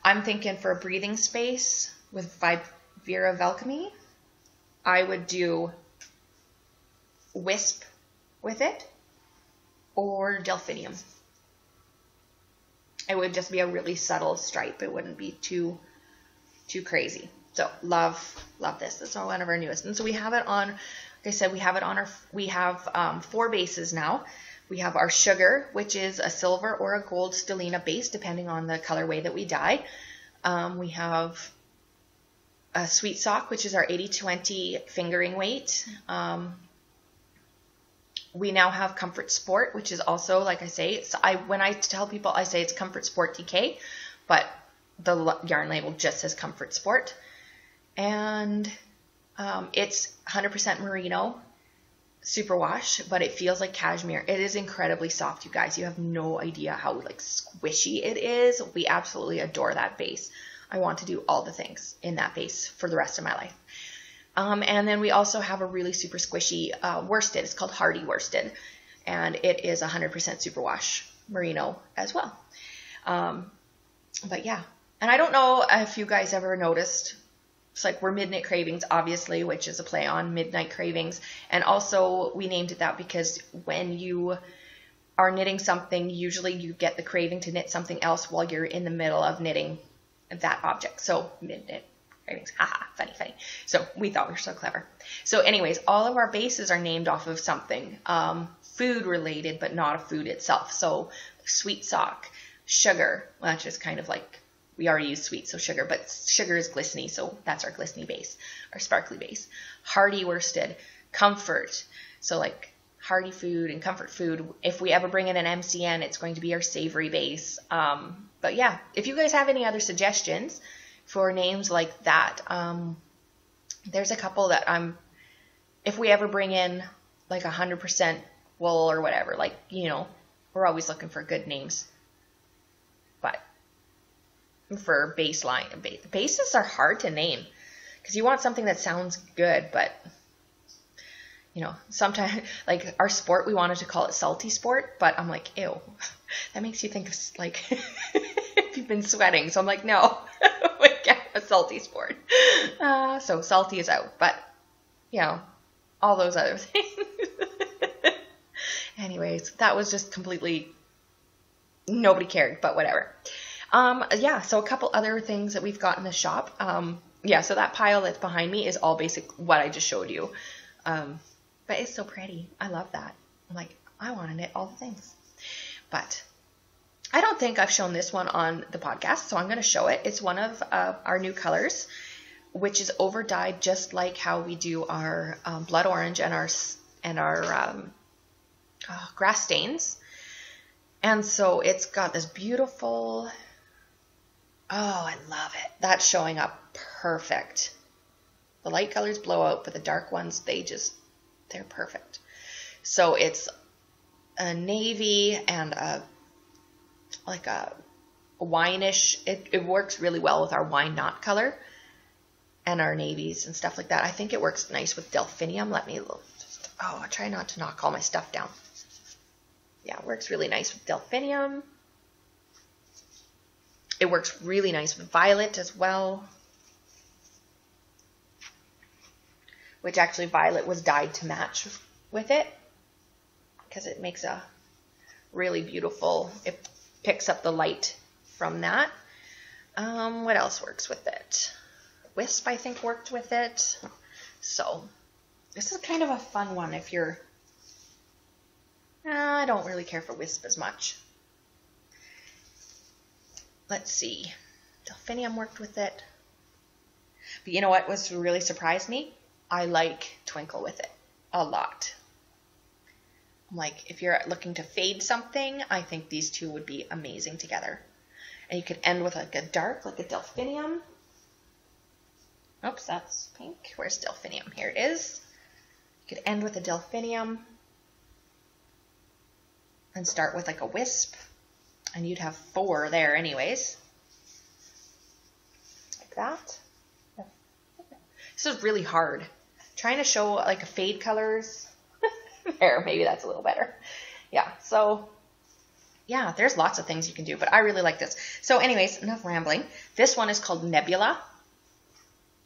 I'm thinking for a Breathing Space with Vera Valkyme, I would do Wisp with it or Delphinium. It would just be a really subtle stripe. It wouldn't be too crazy. So love this. This is one of our newest. And so we have it on, like I said, we have 4 bases now. We have our Sugar, which is a silver or a gold stellina base, depending on the colorway that we dye. We have a Sweet Sock, which is our 80/20 fingering weight. We now have Comfort Sport, which is also, like I say, when I tell people, I say it's Comfort Sport DK, but the yarn label just says Comfort Sport. And it's 100% merino superwash, but it feels like cashmere. It is incredibly soft, you guys. You have no idea how like squishy it is. We absolutely adore that base. I want to do all the things in that base for the rest of my life. And then we also have a really super squishy worsted. It's called Hardy Worsted, and it is 100% superwash merino as well. But yeah, and I don't know if you guys ever noticed, it's like we're Midnight Cravings, obviously, which is a play on Midnight Cravings. And also we named it that because when you are knitting something, usually you get the craving to knit something else while you're in the middle of knitting that object. So Midnight Cravings, haha, funny, funny. So we thought we were so clever. So anyways, all of our bases are named off of something food related, but not a food itself. So sweet sock, sugar, well, that's just kind of like, we already use sweet, so sugar, but sugar is glistening, so that's our glistening base, our sparkly base. Hardy worsted, comfort, so like hearty food and comfort food. If we ever bring in an MCN, it's going to be our savory base. But yeah, if you guys have any other suggestions for names like that, there's a couple that if we ever bring in like 100% wool or whatever, like, you know, we're always looking for good names. But for baseline, bases are hard to name because you want something that sounds good, but you know, sometimes like our sport, we wanted to call it Salty Sport, but I'm like, ew, that makes you think of like if you've been sweating. So I'm like, no, we can't have a Salty Sport. So salty is out, but you know, all those other things. Anyways, that was just completely, nobody cared, but whatever. Yeah, so a couple other things that we've got in the shop. Yeah, so that pile that's behind me is all basic what I just showed you. But it's so pretty. I love that. I'm like, I want to knit all the things. But I don't think I've shown this one on the podcast, so I'm going to show it. It's one of our new colors, which is over dyed just like how we do our blood orange and our grass stains. And so it's got this beautiful, oh, I love it. That's showing up perfect. The light colors blow out, but the dark ones, they're perfect. So it's a navy and like a wineish. It works really well with our wine knot color and our navies and stuff like that. I think it works nice with delphinium. Let me look. I try not to knock all my stuff down. Yeah, it works really nice with delphinium. It works really nice with violet as well. Which actually violet was dyed to match with it because it makes a really beautiful, it picks up the light from that. What else works with it? Wisp, I think, worked with it. So this is kind of a fun one if you're, I don't really care for wisp as much. Let's see. Delphinium worked with it. But you know what was really surprised me? I like Twinkle with it a lot. Like, if you're looking to fade something, I think these two would be amazing together. And you could end with like a dark, like a delphinium. Oops, that's pink. Where's delphinium? Here it is. You could end with a delphinium and start with like a wisp. And you'd have 4 there anyways. Like that. This is really hard. Trying to show like a fade colors. There, maybe that's a little better. Yeah, so yeah, there's lots of things you can do, but I really like this. So anyways, enough rambling. This one is called Nebula.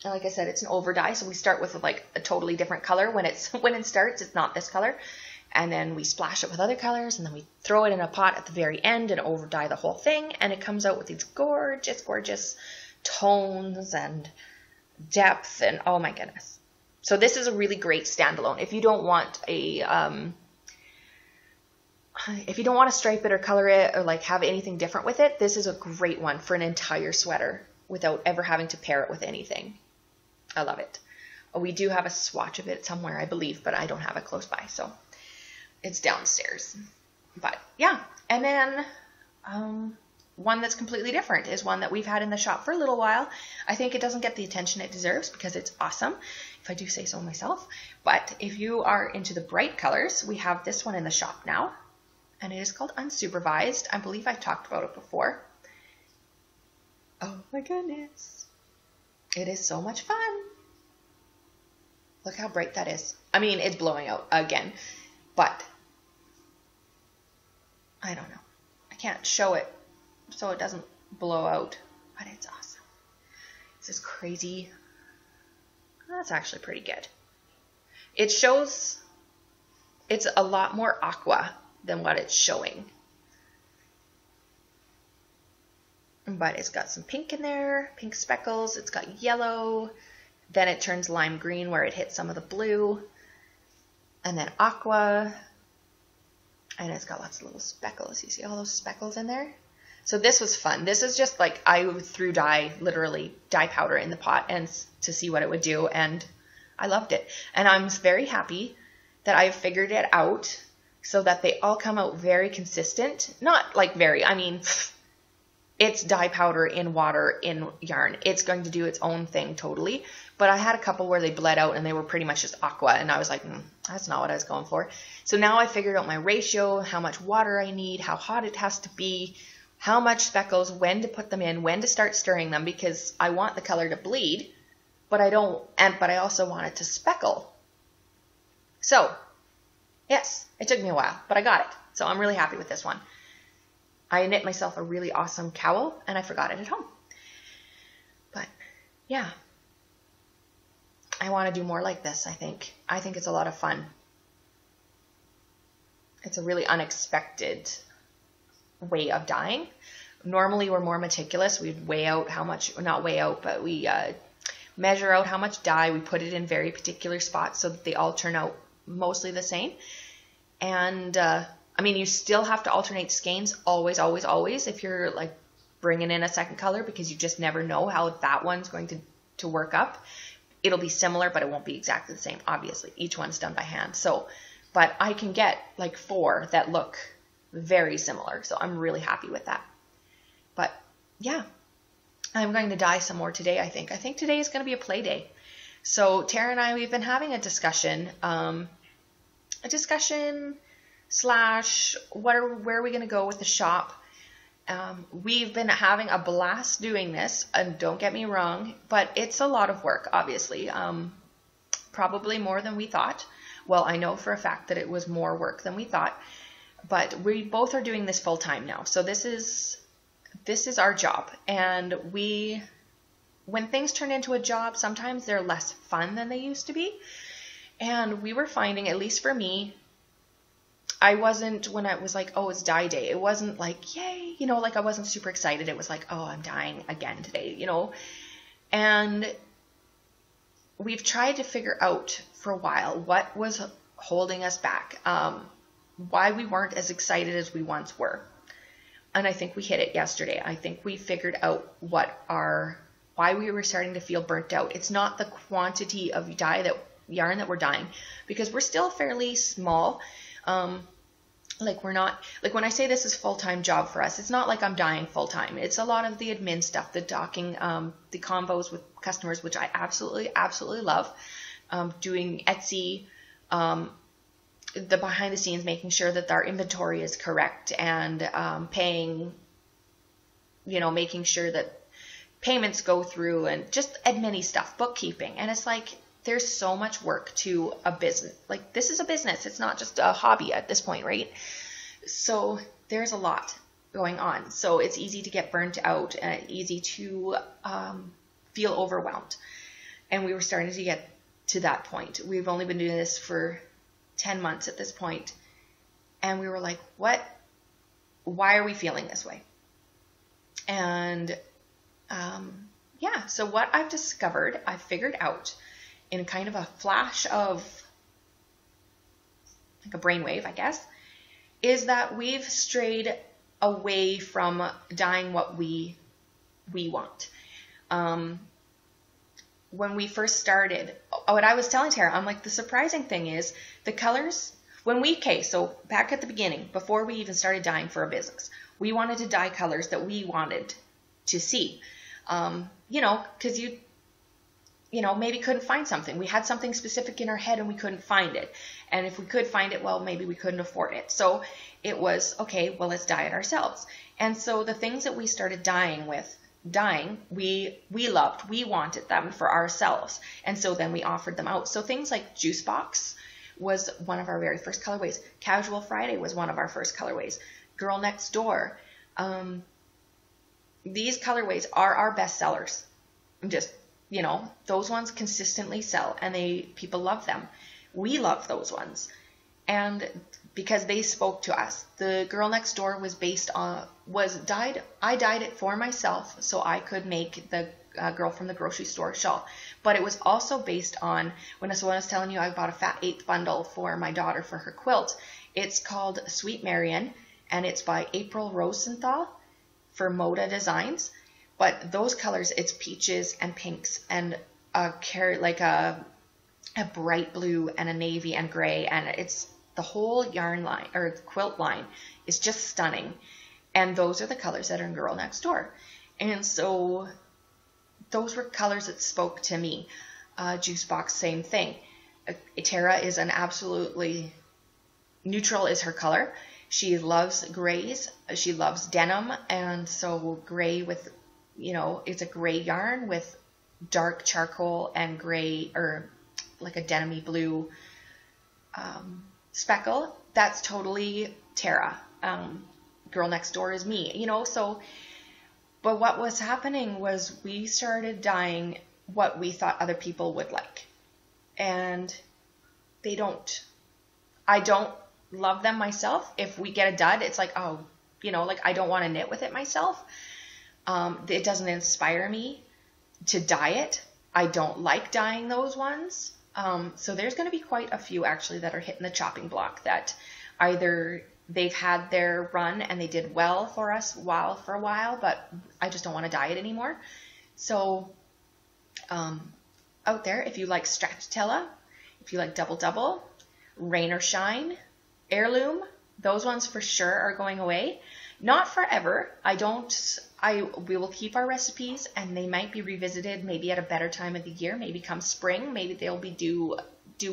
And like I said, it's an over dye, so we start with like a totally different color. When it starts, it's not this color. And then we splash it with other colors, and then we throw it in a pot at the very end and over dye the whole thing, and it comes out with these gorgeous, gorgeous tones and depth, and oh my goodness. So this is a really great standalone. If you don't want to stripe it or color it or like have anything different with it, this is a great one for an entire sweater without ever having to pair it with anything. I love it. We do have a swatch of it somewhere, I believe, but I don't have it close by, so it's downstairs. But yeah, and then one that's completely different is one that we've had in the shop for a little while. I think it doesn't get the attention it deserves because it's awesome, if I do say so myself. But if you are into the bright colors, we have this one in the shop now, and it is called Unsupervised. I believe I've talked about it before. Oh my goodness. It is so much fun. Look how bright that is. I mean, it's blowing out again, but I don't know. I can't show it so it doesn't blow out, but it's awesome. This is crazy. That's actually pretty good. It shows it's a lot more aqua than what it's showing. But it's got some pink in there, pink speckles. It's got yellow. Then it turns lime green where it hits some of the blue. And then aqua. And it's got lots of little speckles. You see all those speckles in there? So this was fun. This is just like I threw literally dye powder in the pot and to see what it would do. And I loved it. And I'm very happy that I figured it out so that they all come out very consistent. Not like very, I mean, it's dye powder in water in yarn. It's going to do its own thing totally. But I had a couple where they bled out and they were pretty much just aqua. And I was like, that's not what I was going for. So now I figured out my ratio, how much water I need, how hot it has to be, how much speckles, when to put them in, when to start stirring them, because I want the color to bleed, but I also want it to speckle. So, yes, it took me a while, but I got it. So I'm really happy with this one. I knit myself a really awesome cowl, and I forgot it at home. But, yeah. I want to do more like this, I think. I think it's a lot of fun. It's a really unexpected way of dyeing. Normally, we're more meticulous. We'd weigh out how much, not weigh out, but we measure out how much dye. We put it in very particular spots so that they all turn out mostly the same. And I mean, you still have to alternate skeins always, always, always if you're like bringing in a second color, because you just never know how that one's going to work up. It'll be similar, but it won't be exactly the same. Obviously, each one's done by hand. So, but I can get like 4 that look very similar. So I'm really happy with that. But yeah, I'm going to dye some more today, I think. I think today is going to be a play day. So Tara and I, we've been having a discussion slash where are we going to go with the shop. We've been having a blast doing this, and don't get me wrong, but it's a lot of work, obviously. Probably more than we thought. Well, I know for a fact that it was more work than we thought, but we both are doing this full time now. So this is our job, and when things turn into a job, sometimes they're less fun than they used to be. And we were finding, at least for me, I wasn't, when I was like, oh, it's dye day, it wasn't like, yay, like I wasn't super excited. It was like, oh, I'm dyeing again today, And we've tried to figure out for a while what was holding us back, why we weren't as excited as we once were. And I think we hit it yesterday. I think we figured out why we were starting to feel burnt out. It's not the quantity of yarn that we're dyeing, because we're still fairly small. We're not, like when I say this is full-time job for us, it's not like I'm dyeing full-time. It's a lot of the admin stuff, the docking, the convos with customers, which I absolutely, absolutely love. Doing Etsy, the behind the scenes, making sure that our inventory is correct, and paying, making sure that payments go through, and just admin stuff, bookkeeping. And it's like, there's so much work to a business. Like, this is a business. It's not just a hobby at this point, right? So there's a lot going on. So it's easy to get burnt out and easy to feel overwhelmed. And we were starting to get to that point. We've only been doing this for 10 months at this point. And we were like, why are we feeling this way? And so what I've discovered, I figured out in kind of a flash of like a brainwave, I guess, is that we've strayed away from dyeing what we want. When we first started, what I was telling Tara, I'm like, the surprising thing is the colors, so back at the beginning, before we even started dyeing for a business, we wanted to dye colors that we wanted to see, because maybe couldn't find something. We had something specific in our head and we couldn't find it. And if we could find it, well, maybe we couldn't afford it. So it was, okay, well, let's dye it ourselves. And so the things that we started dyeing with dyeing, we wanted them for ourselves. And so then we offered them out. So things like Juice Box was one of our very first colorways. Casual Friday was one of our first colorways. Girl Next Door. These colorways are our best sellers. Just, you know, those ones consistently sell and people love them. We love those ones. And because they spoke to us. The Girl Next Door was I dyed it for myself so I could make the girl from the grocery store shawl. But it was also based on, when I was telling you I bought a fat 8th bundle for my daughter for her quilt. It's called Sweet Marion, and it's by April Rosenthal for Moda Designs. But those colors, it's peaches and pinks and a bright blue and a navy and gray, and it's the whole yarn line or quilt line is just stunning. And those are the colors that are in Girl Next Door. And so those were colors that spoke to me. Juice Box, same thing. Tara is an absolutely neutral is her color. She loves grays. She loves denim. And so gray with, you know, it's a gray yarn with dark charcoal and gray, or like a denim-y blue speckle. That's totally Tara. Girl Next Door is me, you know. So, but what was happening was we started dyeing what we thought other people would like, and I don't love them myself. If we get a dud, it's like, oh, you know, like I don't want to knit with it myself. It doesn't inspire me to dye it. I don't like dyeing those ones. So there's going to be quite a few actually that are hitting the chopping block that either they've had their run and they did well for us for a while, but I just don't want to dye it anymore. So out there, if you like Stracciatella, if you like Double Double, Rain or Shine, Heirloom, those ones for sure are going away. Not forever. We will keep our recipes, and they might be revisited maybe at a better time of the year, maybe come spring, maybe they'll be do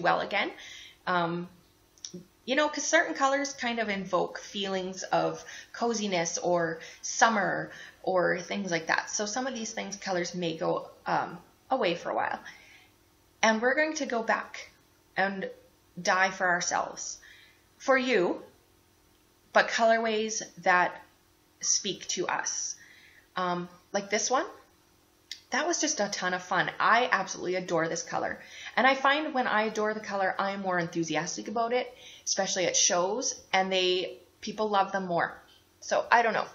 well again. You know, because certain colors kind of invoke feelings of coziness or summer or things like that. So some of these colors may go away for a while. And we're going to go back and dye for ourselves. For you, but colorways that speak to us. Like this one, that was just a ton of fun. I absolutely adore this color. And I find when I adore the color, I'm more enthusiastic about it, especially at shows, and people love them more. So I don't know.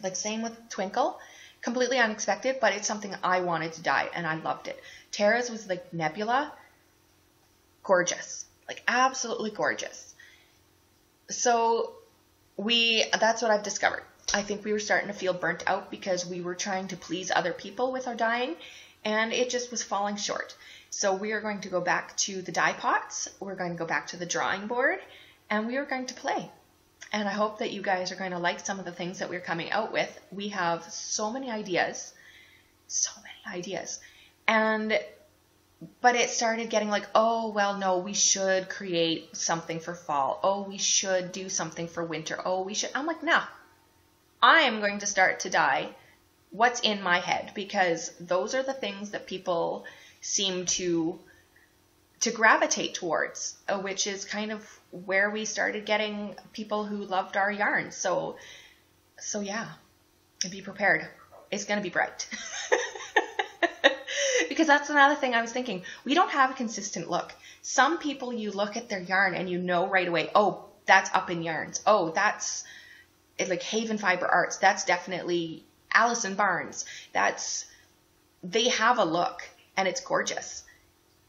Like same with Twinkle, completely unexpected, but it's something I wanted to dye and I loved it. Tara's was like Nebula, gorgeous, like absolutely gorgeous. So that's what I've discovered. I think we were starting to feel burnt out because we were trying to please other people with our dyeing, and it just was falling short. So we are going to go back to the dye pots, we're going to go back to the drawing board, and we are going to play. And I hope that you guys are going to like some of the things that we're coming out with. We have so many ideas. But it started getting like, oh, well, no, we should create something for fall. Oh, we should do something for winter. Oh, we should. I'm like, no. I am going to start to dye what's in my head, because those are the things that people seem to gravitate towards, which is kind of where we started getting people who loved our yarns. So yeah, be prepared. It's going to be bright. Because that's another thing I was thinking. We don't have a consistent look. Some people, you look at their yarn and you know right away, oh, that's Up in Yarns. Oh, that's like Haven Fiber Arts. That's definitely Allison Barnes. They have a look and it's gorgeous.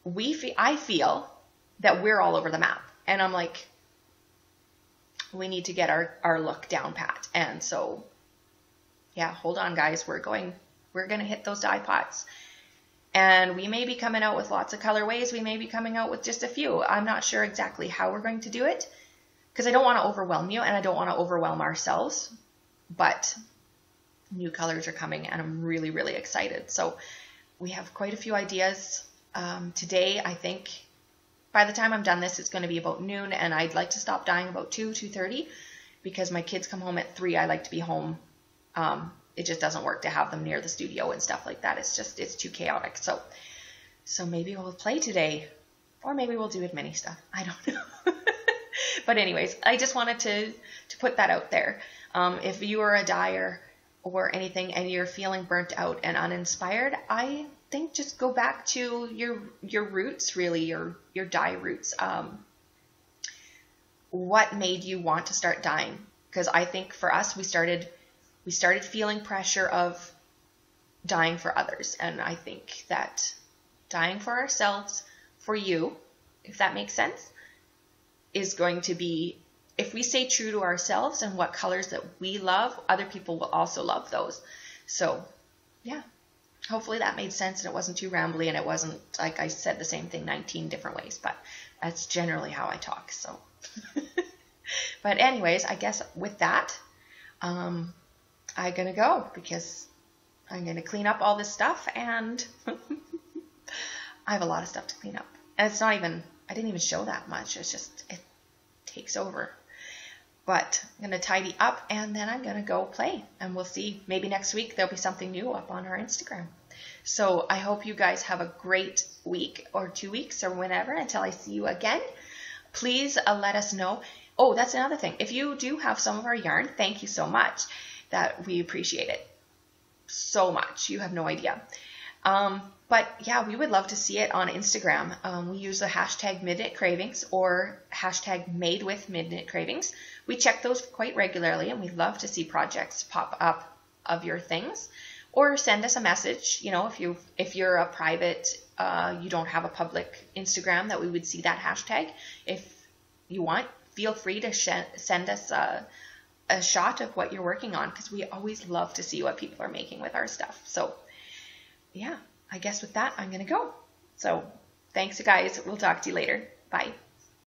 I feel that we're all over the map. And I'm like, we need to get our look down pat. And so, yeah, hold on, guys. We're going to hit those dye pots. And we may be coming out with lots of colorways. We may be coming out with just a few. I'm not sure exactly how we're going to do it, because I don't want to overwhelm you and I don't want to overwhelm ourselves. But new colors are coming and I'm really, really excited. So we have quite a few ideas. Today, I think by the time I'm done this, it's going to be about noon, and I'd like to stop dyeing about 2:30, because my kids come home at 3. I like to be home it just doesn't work to have them near the studio and stuff like that. It's too chaotic. So maybe we'll play today, or maybe we'll do mini stuff. I don't know. But anyways, I just wanted to put that out there. If you are a dyer or anything and you're feeling burnt out and uninspired, I think just go back to your roots, really, your dye roots. What made you want to start dyeing? Because I think for us, we started feeling pressure of dyeing for others, and I think that dyeing for ourselves, for you, if that makes sense, is going to be, if we stay true to ourselves and what colors that we love, other people will also love those. So yeah, hopefully that made sense and it wasn't too rambly and it wasn't like I said the same thing 19 different ways, but that's generally how I talk. So but anyways, I guess with that, I'm gonna go because I'm gonna clean up all this stuff, and I have a lot of stuff to clean up, and it's not even, I didn't even show that much. It's just, it takes over. But I'm going to tidy up, and then I'm going to go play. And we'll see. Maybe next week there'll be something new up on our Instagram. So I hope you guys have a great week or 2 weeks or whenever until I see you again. Please let us know. Oh, that's another thing. If you do have some of our yarn, thank you so much. That we appreciate it so much. You have no idea. But yeah, we would love to see it on Instagram. We use the hashtag Midnight Cravings or hashtag Made with Midnight Cravings. We check those quite regularly, and we love to see projects pop up of your things. Or send us a message. You know, if you're a private, you don't have a public Instagram that we would see that hashtag. If you want, feel free to send us a shot of what you're working on, because we always love to see what people are making with our stuff. So yeah, I guess with that, I'm going to go. So thanks, you guys. We'll talk to you later. Bye.